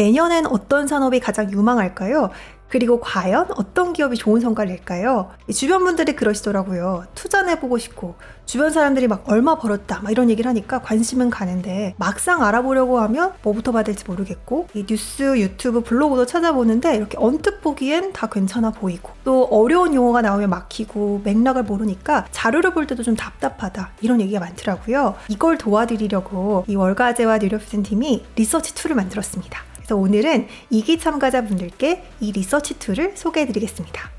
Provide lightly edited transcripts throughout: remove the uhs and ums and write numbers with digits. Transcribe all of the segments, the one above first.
내년엔 어떤 산업이 가장 유망할까요? 그리고 과연 어떤 기업이 좋은 성과를 낼까요? 주변 분들이 그러시더라고요. 투자해보고 싶고 주변 사람들이 막 얼마 벌었다 막 이런 얘기를 하니까 관심은 가는데 막상 알아보려고 하면 뭐부터 봐야 될지 모르겠고 이 뉴스, 유튜브, 블로그도 찾아보는데 이렇게 언뜻 보기엔 다 괜찮아 보이고 또 어려운 용어가 나오면 막히고 맥락을 모르니까 자료를 볼 때도 좀 답답하다 이런 얘기가 많더라고요. 이걸 도와드리려고 이 월가제와 뉴력비전 팀이 리서치 툴을 만들었습니다. 그래서 오늘은 2기 참가자분들께 이 리서치 툴을 소개해드리겠습니다.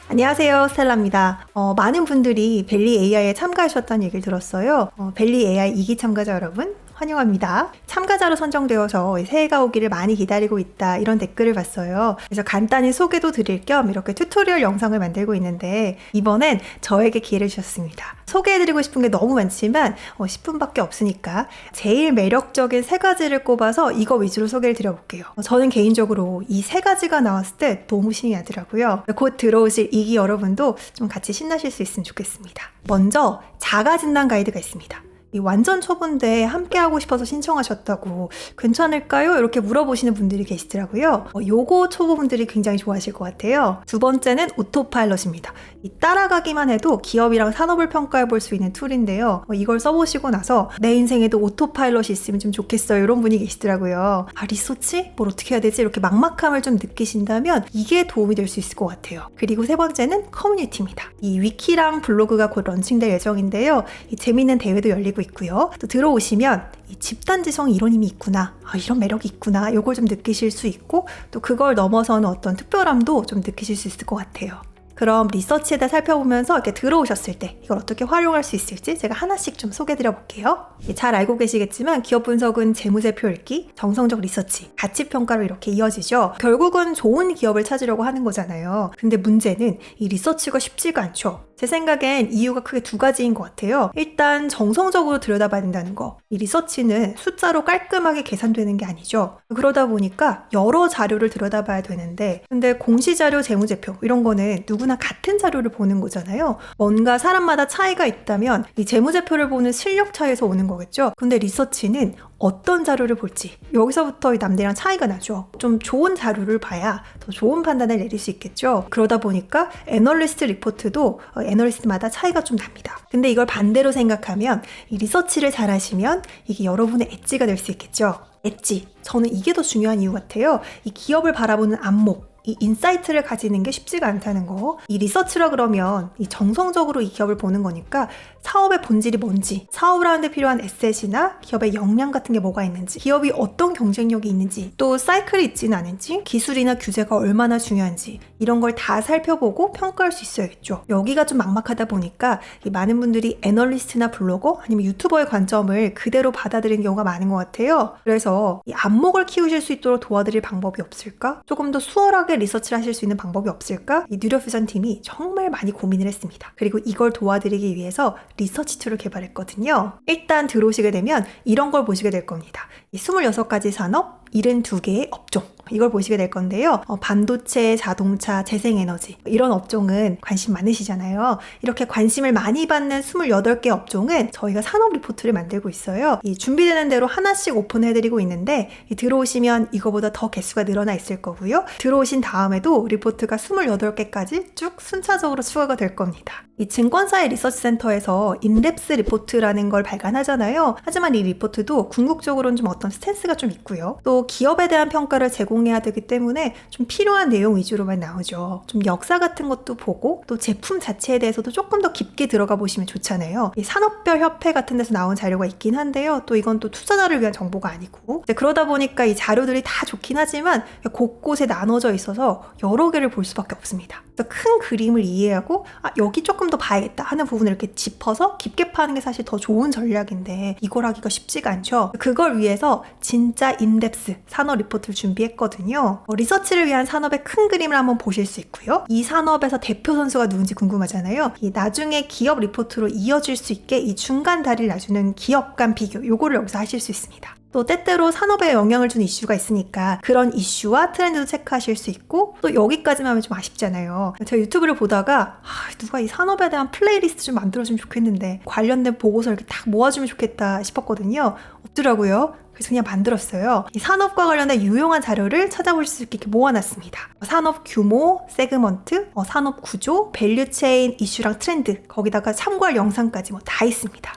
안녕하세요, 스텔라입니다. 많은 분들이 벨리 AI에 참가하셨다는 얘기를 들었어요. 벨리 AI 2기 참가자 여러분 환영합니다. 참가자로 선정되어서 새해가 오기를 많이 기다리고 있다 이런 댓글을 봤어요. 그래서 간단히 소개도 드릴 겸 이렇게 튜토리얼 영상을 만들고 있는데 이번엔 저에게 기회를 주셨습니다. 소개해드리고 싶은 게 너무 많지만 10분밖에 없으니까 제일 매력적인 3가지를 꼽아서 이거 위주로 소개를 드려볼게요. 저는 개인적으로 이 3가지가 나왔을 때 너무 신이 나더라고요. 곧 들어오실 2기 여러분도 좀 같이 신나실 수 있으면 좋겠습니다. 먼저 자가진단 가이드가 있습니다. 완전 초보인데 함께하고 싶어서 신청하셨다고 괜찮을까요? 이렇게 물어보시는 분들이 계시더라고요. 요거 초보분들이 굉장히 좋아하실 것 같아요. 두 번째는 오토파일럿입니다. 따라가기만 해도 기업이랑 산업을 평가해 볼 수 있는 툴인데요. 이걸 써보시고 나서 내 인생에도 오토파일럿이 있으면 좀 좋겠어요. 이런 분이 계시더라고요. 리서치? 뭘 어떻게 해야 되지? 이렇게 막막함을 좀 느끼신다면 이게 도움이 될 수 있을 것 같아요. 그리고 세 번째는 커뮤니티입니다. 이 위키랑 블로그가 곧 런칭될 예정인데요. 이 재미있는 대회도 열리고 있고요. 또 들어오시면 이 집단지성 이론임이 있구나, 이런 매력이 있구나, 이걸 좀 느끼실 수 있고 또 그걸 넘어서는 어떤 특별함도 좀 느끼실 수 있을 것 같아요. 그럼 리서치에 대해 살펴보면서 이렇게 들어오셨을 때 이걸 어떻게 활용할 수 있을지 제가 하나씩 좀 소개해드려 볼게요. 잘 알고 계시겠지만 기업 분석은 재무제표 읽기, 정성적 리서치, 가치평가로 이렇게 이어지죠. 결국은 좋은 기업을 찾으려고 하는 거잖아요. 근데 문제는 이 리서치가 쉽지가 않죠. 제 생각엔 이유가 크게 2가지인 것 같아요. 일단 정성적으로 들여다봐야 된다는 거. 이 리서치는 숫자로 깔끔하게 계산되는 게 아니죠. 그러다 보니까 여러 자료를 들여다봐야 되는데 근데 공시자료, 재무제표 이런 거는 누구나 같은 자료를 보는 거잖아요. 뭔가 사람마다 차이가 있다면 이 재무제표를 보는 실력 차이에서 오는 거겠죠. 근데 리서치는 어떤 자료를 볼지 여기서부터 남들이랑 차이가 나죠. 좀 좋은 자료를 봐야 더 좋은 판단을 내릴 수 있겠죠. 그러다 보니까 애널리스트 리포트도 애널리스트마다 차이가 좀 납니다. 근데 이걸 반대로 생각하면 이 리서치를 잘 하시면 이게 여러분의 엣지가 될 수 있겠죠. 엣지. 저는 이게 더 중요한 이유 같아요. 이 기업을 바라보는 안목. 이 인사이트를 가지는 게 쉽지가 않다는 거. 이 리서치라 그러면 이 정성적으로 이 기업을 보는 거니까 사업의 본질이 뭔지, 사업을 하는데 필요한 에셋이나 기업의 역량 같은 게 뭐가 있는지, 기업이 어떤 경쟁력이 있는지, 또 사이클이 있지는 않은지, 기술이나 규제가 얼마나 중요한지 이런 걸 다 살펴보고 평가할 수 있어야겠죠. 여기가 좀 막막하다 보니까 이 많은 분들이 애널리스트나 블로거 아니면 유튜버의 관점을 그대로 받아들이는 경우가 많은 것 같아요. 그래서 이 안목을 키우실 수 있도록 도와드릴 방법이 없을까? 조금 더 수월하게 리서치를 하실 수 있는 방법이 없을까? 이 뉴력비전 팀이 정말 많이 고민을 했습니다. 그리고 이걸 도와드리기 위해서 리서치 툴을 개발했거든요. 일단 들어오시게 되면 이런 걸 보시게 될 겁니다. 이 26가지 산업, 72개의 업종 이걸 보시게 될 건데요. 반도체, 자동차, 재생에너지 이런 업종은 관심 많으시잖아요. 이렇게 관심을 많이 받는 28개 업종은 저희가 산업 리포트를 만들고 있어요. 이 준비되는 대로 하나씩 오픈해드리고 있는데 들어오시면 이거보다 더 개수가 늘어나 있을 거고요. 들어오신 다음에도 리포트가 28개까지 쭉 순차적으로 추가가 될 겁니다. 이 증권사의 리서치 센터에서 인랩스 리포트라는 걸 발간하잖아요. 하지만 이 리포트도 궁극적으로는 좀 어떤 스탠스가 좀 있고요. 또 기업에 대한 평가를 제공해야 되기 때문에 좀 필요한 내용 위주로만 나오죠. 좀 역사 같은 것도 보고 또 제품 자체에 대해서도 조금 더 깊게 들어가 보시면 좋잖아요. 이 산업별 협회 같은 데서 나온 자료가 있긴 한데요. 또 이건 또 투자자를 위한 정보가 아니고 그러다 보니까 이 자료들이 다 좋긴 하지만 곳곳에 나눠져 있어서 여러 개를 볼 수밖에 없습니다. 그래서 큰 그림을 이해하고 여기 조금 더 봐야겠다 하는 부분을 이렇게 짚어서 깊게 파는 게 사실 더 좋은 전략인데 이걸 하기가 쉽지가 않죠. 그걸 위해서 진짜 인덱스 산업 리포트를 준비했거든요. 리서치를 위한 산업의 큰 그림을 한번 보실 수 있고요. 이 산업에서 대표 선수가 누군지 궁금하잖아요. 이 나중에 기업 리포트로 이어질 수 있게 이 중간 다리를 놔주는 기업 간 비교 요거를 여기서 하실 수 있습니다. 또 때때로 산업에 영향을 주는 이슈가 있으니까 그런 이슈와 트렌드도 체크하실 수 있고, 또 여기까지만 하면 좀 아쉽잖아요. 제가 유튜브를 보다가 누가 이 산업에 대한 플레이리스트 좀 만들어주면 좋겠는데 관련된 보고서 이렇게 딱 모아주면 좋겠다 싶었거든요. 없더라고요. 그래서 그냥 만들었어요. 이 산업과 관련된 유용한 자료를 찾아보실 수 있게 모아놨습니다. 산업 규모, 세그먼트, 산업 구조, 밸류체인 이슈랑 트렌드, 거기다가 참고할 영상까지 다 있습니다.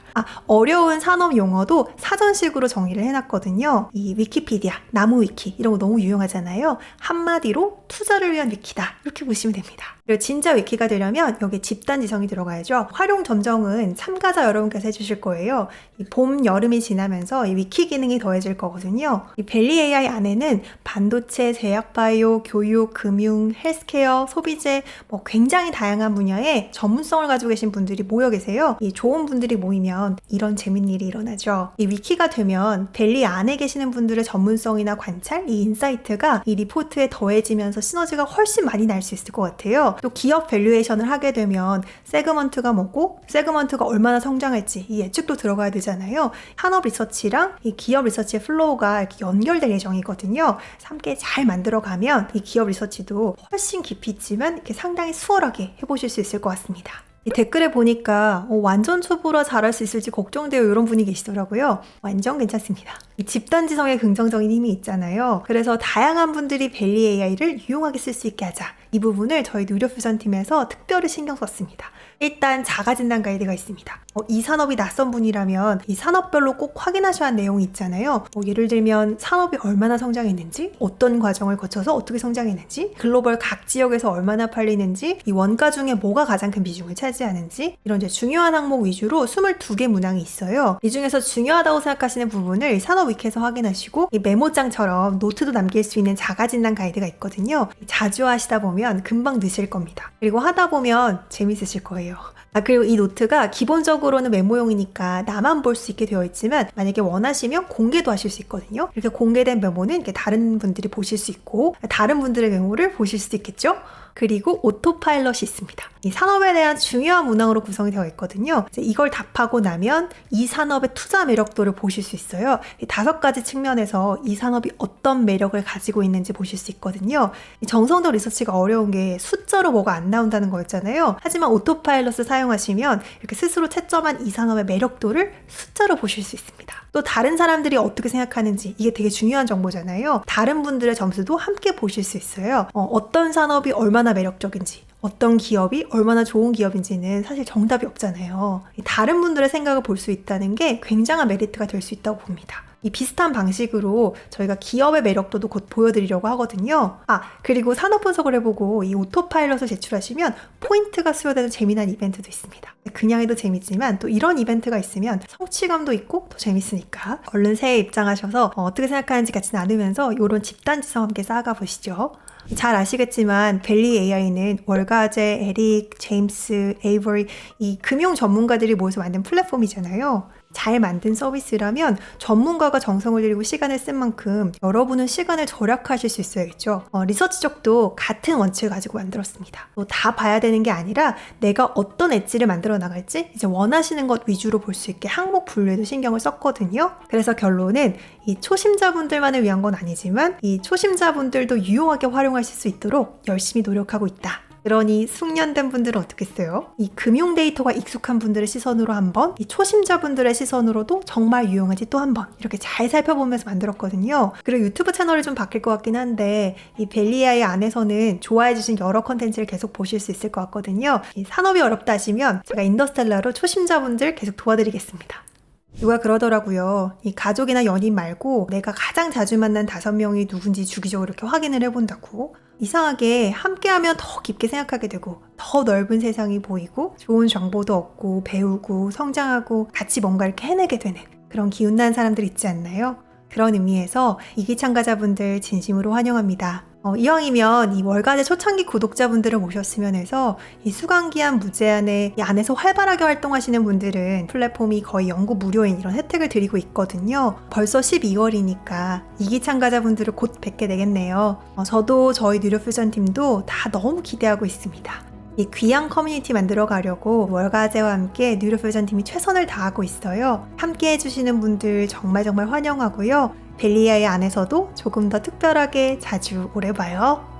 어려운 산업 용어도 사전식으로 정의를 해놨거든요. 이 위키피디아, 나무위키 이런 거 너무 유용하잖아요. 한마디로 투자를 위한 위키다, 이렇게 보시면 됩니다. 그리고 진짜 위키가 되려면 여기 집단 지성이 들어가야죠. 활용 점정은 참가자 여러분께서 해주실 거예요. 이 봄, 여름이 지나면서 이 위키 기능이 더해질 거거든요. 이 벨리 AI 안에는 반도체, 제약 바이오, 교육, 금융, 헬스케어, 소비재 굉장히 다양한 분야에 전문성을 가지고 계신 분들이 모여 계세요. 이 좋은 분들이 모이면 이런 재밌는 일이 일어나죠. 이 위키가 되면 벨리 안에 계시는 분들의 전문성이나 관찰, 이 인사이트가 이 리포트에 더해지면서 시너지가 훨씬 많이 날 수 있을 것 같아요. 또 기업 밸류에이션을 하게 되면 세그먼트가 뭐고 세그먼트가 얼마나 성장할지 이 예측도 들어가야 되잖아요. 산업 리서치랑 이 기업 리서치의 플로우가 이렇게 연결될 예정이거든요. 함께 잘 만들어가면 이 기업 리서치도 훨씬 깊이 있지만 이렇게 상당히 수월하게 해보실 수 있을 것 같습니다. 이 댓글에 보니까 완전 초보라 잘할 수 있을지 걱정돼요, 이런 분이 계시더라고요. 완전 괜찮습니다. 이 집단지성에 긍정적인 힘이 있잖아요. 그래서 다양한 분들이 벨리 AI를 유용하게 쓸 수 있게 하자, 이 부분을 저희 누리퓨전팀에서 특별히 신경 썼습니다. 일단 자가진단 가이드가 있습니다. 이 산업이 낯선 분이라면 이 산업별로 꼭 확인하셔야 할 내용이 있잖아요. 예를 들면 산업이 얼마나 성장했는지, 어떤 과정을 거쳐서 어떻게 성장했는지, 글로벌 각 지역에서 얼마나 팔리는지, 이 원가 중에 뭐가 가장 큰 비중을 차지하는지, 이런 이제 중요한 항목 위주로 22개 문항이 있어요. 이 중에서 중요하다고 생각하시는 부분을 산업 위키에서 확인하시고, 이 메모장처럼 노트도 남길 수 있는 자가진단 가이드가 있거든요. 자주 하시다 보면 금방 느실 겁니다. 그리고 하다 보면 재밌으실 거예요. 그리고 이 노트가 기본적으로는 메모용이니까 나만 볼 수 있게 되어 있지만 만약에 원하시면 공개도 하실 수 있거든요. 이렇게 공개된 메모는 이렇게 다른 분들이 보실 수 있고 다른 분들의 메모를 보실 수도 있겠죠. 그리고 오토파일럿이 있습니다. 이 산업에 대한 중요한 문항으로 구성이 되어 있거든요. 이제 이걸 답하고 나면 이 산업의 투자 매력도를 보실 수 있어요. 이 5가지 측면에서 이 산업이 어떤 매력을 가지고 있는지 보실 수 있거든요. 이 정성적 리서치가 어려운 게 숫자로 뭐가 안 나온다는 거였잖아요. 하지만 오토파일럿을 사용하시면 이렇게 스스로 채점한 이 산업의 매력도를 숫자로 보실 수 있습니다. 또 다른 사람들이 어떻게 생각하는지, 이게 되게 중요한 정보잖아요. 다른 분들의 점수도 함께 보실 수 있어요. 어떤 산업이 얼마나 매력적인지, 어떤 기업이 얼마나 좋은 기업인지는 사실 정답이 없잖아요. 다른 분들의 생각을 볼 수 있다는 게 굉장한 메리트가 될 수 있다고 봅니다. 이 비슷한 방식으로 저희가 기업의 매력도도 곧 보여드리려고 하거든요. 그리고 산업 분석을 해보고 이 오토파일럿을 제출하시면 포인트가 수여되는 재미난 이벤트도 있습니다. 그냥 해도 재밌지만 또 이런 이벤트가 있으면 성취감도 있고 더 재밌으니까 얼른 새해 입장하셔서 어떻게 생각하는지 같이 나누면서 이런 집단지성 함께 쌓아가 보시죠. 잘 아시겠지만 벨리 AI는 월가제, 에릭, 제임스, 에이버리, 이 금융 전문가들이 모여서 만든 플랫폼이잖아요. 잘 만든 서비스라면 전문가가 정성을 들이고 시간을 쓴 만큼 여러분은 시간을 절약하실 수 있어야겠죠. 리서치 쪽도 같은 원칙을 가지고 만들었습니다. 또 다 봐야 되는 게 아니라 내가 어떤 엣지를 만들어 나갈지 이제 원하시는 것 위주로 볼 수 있게 항목 분류에도 신경을 썼거든요. 그래서 결론은 이 초심자분들만을 위한 건 아니지만 이 초심자분들도 유용하게 활용하실 수 있도록 열심히 노력하고 있다. 그러니 숙련된 분들은 어떻겠어요? 이 금융 데이터가 익숙한 분들의 시선으로 한번, 이 초심자분들의 시선으로도 정말 유용한지 또 한 번 이렇게 잘 살펴보면서 만들었거든요. 그리고 유튜브 채널이 좀 바뀔 것 같긴 한데 이 벨리 AI 안에서는 좋아해주신 여러 컨텐츠를 계속 보실 수 있을 것 같거든요. 이 산업이 어렵다 하시면 제가 인더스텔라로 초심자분들 계속 도와드리겠습니다. 누가 그러더라고요. 이 가족이나 연인 말고 내가 가장 자주 만난 5명이 누군지 주기적으로 이렇게 확인을 해본다고. 이상하게 함께하면 더 깊게 생각하게 되고 더 넓은 세상이 보이고 좋은 정보도 얻고 배우고 성장하고 같이 뭔가 이렇게 해내게 되는 그런 기운난 사람들 있지 않나요? 그런 의미에서 2기 참가자분들 진심으로 환영합니다. 이왕이면 이 월가제 초창기 구독자분들을 모셨으면 해서 이 수강기한 무제한에 이 안에서 활발하게 활동하시는 분들은 플랫폼이 거의 연구 무료인 이런 혜택을 드리고 있거든요. 벌써 12월이니까 2기 참가자분들을 곧 뵙게 되겠네요. 저도 저희 뉴로퓨전 팀도 다 너무 기대하고 있습니다. 이 귀한 커뮤니티 만들어 가려고 월가제와 함께 뉴로퓨전 팀이 최선을 다하고 있어요. 함께 해주시는 분들 정말 환영하고요. 벨리 AI 안에서도 조금 더 특별하게 자주 오래 봐요.